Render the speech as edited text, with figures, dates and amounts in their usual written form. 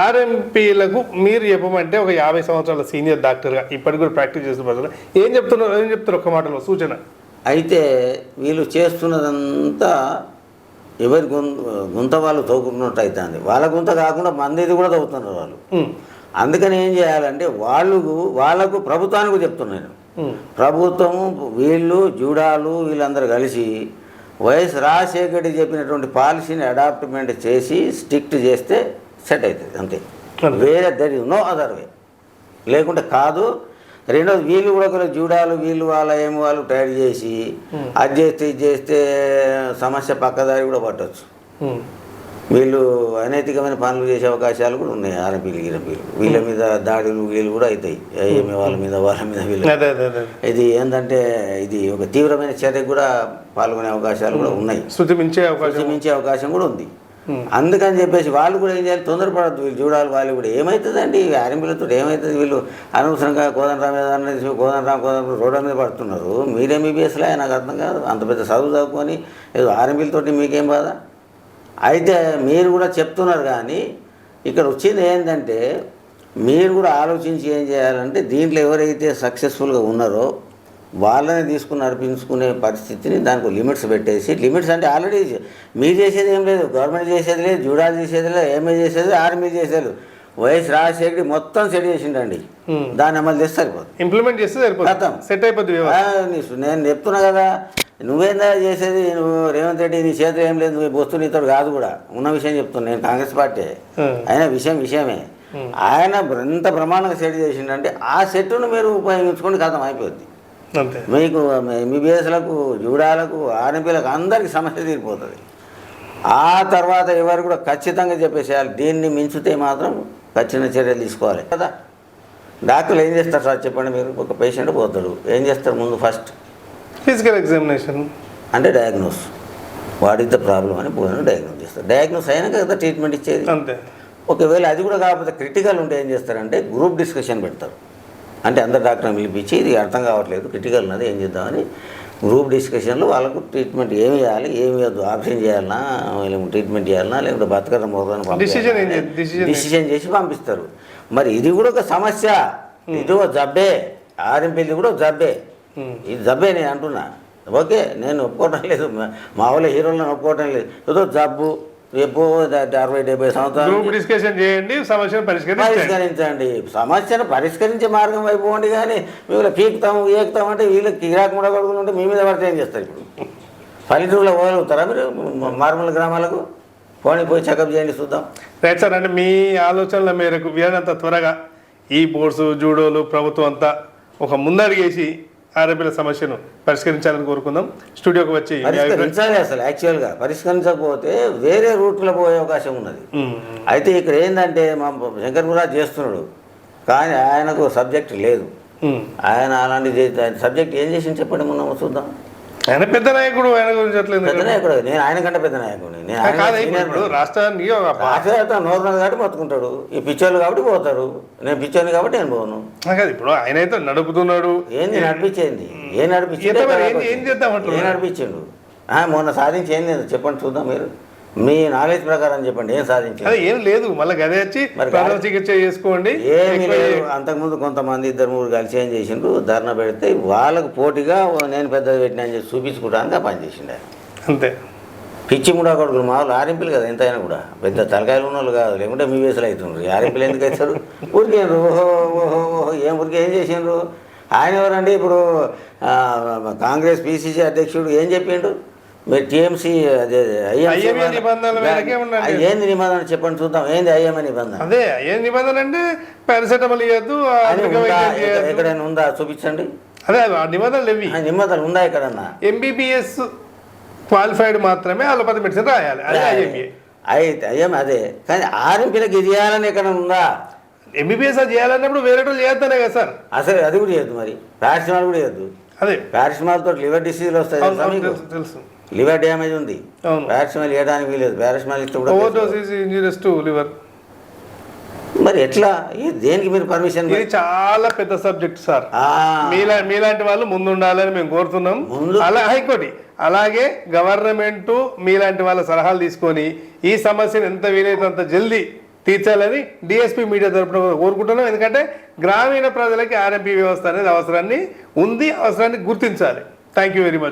ఆర్ఎంపీలకు మీరు చెప్పమంటే ఒక 50 సంవత్సరాల సీనియర్ డాక్టర్గా ఇప్పటికి కూడా ప్రాక్టీస్ చేస్తున్న ప్రజలు ఏం చెప్తారు ఒక్క మాటలో సూచన? అయితే వీళ్ళు చేస్తున్నదంతా ఎవరి గుంత వాళ్ళు తవ్వుకున్నట్టు అవుతుంది. వాళ్ళ గుంత కాకుండా మందిది కూడా తవ్వుతున్నారు వాళ్ళు. అందుకని ఏం చేయాలంటే వాళ్ళకు ప్రభుత్వానికి చెప్తున్నాను, ప్రభుత్వము వీళ్ళు జూడాలు వీళ్ళందరూ కలిసి వైఎస్ రాజశేఖర్ చెప్పినటువంటి పాలసీని అడాప్ట్మెంట్ చేసి స్ట్రిక్ట్ చేస్తే సెట్ అవుతుంది అంతే. వేరే there is no other way. లేకుంటే కాదు. రెండోది వీళ్ళు కూడా ఒకరు జూడాలు వీళ్ళు వాళ్ళ ఏమి వాళ్ళు టైడ్ చేసి అది చేస్తే ఇది చేస్తే సమస్య పక్కదారి కూడా పట్టవచ్చు. వీళ్ళు అనైతికమైన పనులు చేసే అవకాశాలు కూడా ఉన్నాయి. ఆర్ఎంపీలు వీళ్ళ మీద దాడులు వీళ్ళు కూడా అవుతాయి. ఏమి వాళ్ళ మీద వీళ్ళు ఇది ఏంటంటే ఇది ఒక తీవ్రమైన చర్యకు కూడా పాల్గొనే అవకాశాలు కూడా ఉన్నాయి. శృతి మించే అవకాశం కూడా ఉంది. అందుకని చెప్పేసి వాళ్ళు కూడా ఏం చేయాలి, తొందరపడద్దు. వీళ్ళు చూడాలి. వాళ్ళు కూడా ఏమవుతుందండి ఆర్ఎంపీలతో ఏమవుతుంది? వీళ్ళు అనవసరంగా కోదండరామ్ రోడ్ల మీద పడుతున్నారు. మీరే MBBSలో నాకు అర్థం కాదు. అంత పెద్ద చదువు చదువుకొని ఏదో ఆర్ఎంపీలతోటి మీకేం బాధ? అయితే మీరు కూడా చెప్తున్నారు. కానీ ఇక్కడ వచ్చింది ఏంటంటే మీరు కూడా ఆలోచించి ఏం చేయాలంటే దీంట్లో ఎవరైతే సక్సెస్ఫుల్గా ఉన్నారో వాళ్ళని తీసుకుని నడిపించుకునే పరిస్థితిని దానికి లిమిట్స్ పెట్టేసి, లిమిట్స్ అంటే ఆల్రెడీ మీరు చేసేది ఏం లేదు, గవర్నమెంట్ చేసేది లేదు, జూడాలు చేసేది లేదు, ఏమీ చేసేది ఆర్మీ చేసేది. వైఎస్ రాజశేఖర్ మొత్తం సెట్ చేసిండండి. దాన్ని అమలు చేస్తే సరిపోదు, ఇంప్లిమెంట్ చేస్తే సరిపోదు, సెట్ అయిపోతుంది. నేను చెప్తున్నా కదా, నువ్వేందా చేసేది? నువ్వు రేవంత్ రెడ్డి నీ చేతులు ఏం లేదు, నువ్వు బొస్తు నీతో కాదు కూడా ఉన్న విషయం చెప్తున్నా. నేను కాంగ్రెస్ పార్టీ అయినా విషయమే. ఆయన ఎంత ప్రమాణంగా సెట్ చేసిండంటే ఆ సెట్ను మీరు ఉపయోగించుకొని కథం అయిపోద్ది. మీకు MBBSలకు జూడాలకు ఆర్ఎంపీలకు అందరికీ సమస్య తీరిపోతుంది. ఆ తర్వాత ఎవరు కూడా ఖచ్చితంగా చెప్పేసేయాలి, దీన్ని మించితే మాత్రం ఖచ్చితంగా చర్యలు తీసుకోవాలి కదా. డాక్టర్లు ఏం చేస్తారు సార్ చెప్పండి? మీరు ఒక పేషెంట్ పోతాడు, ఏం చేస్తారు? ముందు ఫస్ట్ ఫిజికల్ ఎగ్జామినేషన్ అంటే diagnose, what is the problem అని పోయిన డయాగ్నోస్ చేస్తారు. డయాగ్నోస్ అయినాక కదా ట్రీట్మెంట్ ఇచ్చేది. అంతే. ఒకవేళ అది కూడా కాకపోతే క్రిటికల్ ఉంటే ఏం చేస్తారంటే గ్రూప్ డిస్కషన్ పెడతారు. అంటే అందరు డాక్టర్ని పిలిపించి ఇది అర్థం కావట్లేదు, క్రిటికల్ ఉన్నది, ఏం చేద్దామని గ్రూప్ డిస్కషన్లో వాళ్ళకు ట్రీట్మెంట్ ఏమి చేయాలి, ఏమి వద్దు, ఆపరేషన్ చేయాలన్నా లేకపోతే ట్రీట్మెంట్ చేయాలన్నా లేకపోతే బతకడం పోదని డిసిషన్ చేసి పంపిస్తారు. మరి ఇది కూడా ఒక సమస్య, ఇది ఒక జబ్బే. ఆర్ఎంపీది కూడా ఒక జబ్బే. ఇది జబ్బే నేను అంటున్నా. ఓకే, నేను ఒప్పుకోవటం లేదు, మా వాళ్ళ హీరోలను ఒప్పుకోవటం లేదు. ఏదో జబ్బు రేపు 60-70 సంవత్సరాలు డిస్కషన్ చేయండి, సమస్యను పరిష్కరించండి. సమస్యను పరిష్కరించే మార్గం అయిపోండి. కానీ వీళ్ళు పీకుతాము ఏకుతాం అంటే వీళ్ళకి కిరాకు కూడా కొడుకులు ఉంటే మీ మీద పడితే ఏం చేస్తారు? ఇప్పుడు పల్లెటూరులో పోగలుగుతారా మీరు? మారుమూల గ్రామాలకు పోయి చెకప్ చేయండి చూద్దాం. Right sir. అంటే మీ ఆలోచనల మేరకు వీరంత త్వరగా ఈ బోర్డ్స్ జూడోలు ప్రభుత్వం అంతా ఒక ముందడిగేసి ఆర్ఎంపీల సమస్యను పరిష్కరించాలని కోరుకుందాం. స్టూడియోకి వచ్చి పరిష్కరించాలి. అసలు యాక్చువల్గా పరిష్కరించకపోతే వేరే రూట్లో పోయే అవకాశం ఉన్నది. అయితే ఇక్కడ ఏంటంటే మా శంకర్ కూడా చేస్తున్నాడు, కానీ ఆయనకు సబ్జెక్ట్ లేదు. ఆయన అలాంటి సబ్జెక్ట్ ఏం చేసింది చెప్పండి, మొన్న చూద్దాం. ఆయన పెద్ద నాయకుడు, ఆయన గురించి పెద్ద నాయకుడు. నేను ఆయన కంటే పెద్ద నాయకుడు. రాష్ట్రానికి నోరున్నది కాబట్టి మొత్తుకుంటాడు. ఈ పిచ్చోళ్ళు కాబట్టి పోతారు. నేను పిచ్చోని కాబట్టి నేను పోను. ఇప్పుడు ఆయన అయితే నడుపుతున్నాడు. ఏంది నడిపించేది? ఏం నడిపించిండు? మొన్న సాధించి ఏం లేదు చెప్పండి చూద్దాం. మీరు మీ నాలెడ్జ్ ప్రకారం చెప్పండి, ఏం సాధించారు? ఏం లేదు. మళ్ళీ గదే వచ్చి చికిత్స చేసుకోండి. ఏమీ లేదు. అంతకుముందు కొంతమంది 2-3 కలిసి ఏం చేసిండ్రు, ధర్నా పెడితే వాళ్ళకు పోటీగా నేను పెద్దది పెట్టినా అని చెప్పి చూపించుకోవడానికి పనిచేసిండు ఆయన. అంతే. పిచ్చి కూడా కొడుకులు మామూలు ఆర్ఎంపీలు కదా, ఎంతైనా కూడా పెద్ద తలకాయలు ఉన్న వాళ్ళు కాదు. లేకుంటే MBBSలు అవుతుండ్రు. ఆర్ఎంపీలు ఎందుకు అవుతారు? ఊరికేండ్రు. ఊరికే ఏం చేసిండ్రు? ఆయన ఎవరండి? ఇప్పుడు కాంగ్రెస్ PCC అధ్యక్షుడు ఏం చెప్పిండు? మీరు TMC అదే ఏంది నిబంధన చెప్పండి చూద్దాం. ఏంది IMA నిబంధన? అదే నిబంధన అంటే పారాసెటమాల్ ఇవ్వద్దు ఎక్కడైనా ఉందా చూపించండి. అదే నిబంధనలు ఇవి. నిబంధనలు ఉందా ఎక్కడన్నా? MBBS క్వాలిఫైడ్ మాత్రమే అలోపతి మెడిసిన్ రాయాలి. అయితే IMA అదే. కానీ ఆర్ఎంపీలకు ఇది చేయాలని ఎక్కడ ఉందా? MBBS చేయాలన్నప్పుడు వేరే వాళ్ళు చేస్తానే కదా సార్. అసలు అది కూడా చేయొద్దు. మరి పారాసిటమాల్ కూడా చేయొద్దు. అదే పారాసిటమాల్ తోటి లివర్ డిసీజులు వస్తాయి. తెలుసు, లివర్ డ్యామేజ్ ఉంది. పారాసిటమాల్ ఇవ్వడానికి వీలేదు. పారాసిటమాల్ ఇస్తే కూడా మరి ఎట్లా? దేనికి మీరు పర్మిషన్? ఇది చాలా పెద్ద సబ్జెక్ట్ సార్. మీలాంటి వాళ్ళు ముందు ఉండాలని మేము కోరుతున్నాం. అలా హైకోర్టు అలాగే గవర్నమెంట్ మీలాంటి వాళ్ళ సలహాలు తీసుకొని ఈ సమస్యను ఎంత వీలైతే అంత జల్దీ తీర్చాలని డిఎస్పీ మీడియా తరపున కోరుకుంటున్నాం. ఎందుకంటే గ్రామీణ ప్రజలకి ఆర్ఎంపీ వ్యవస్థ అనేది అవసరాన్ని గుర్తించాలి. Thank you very much.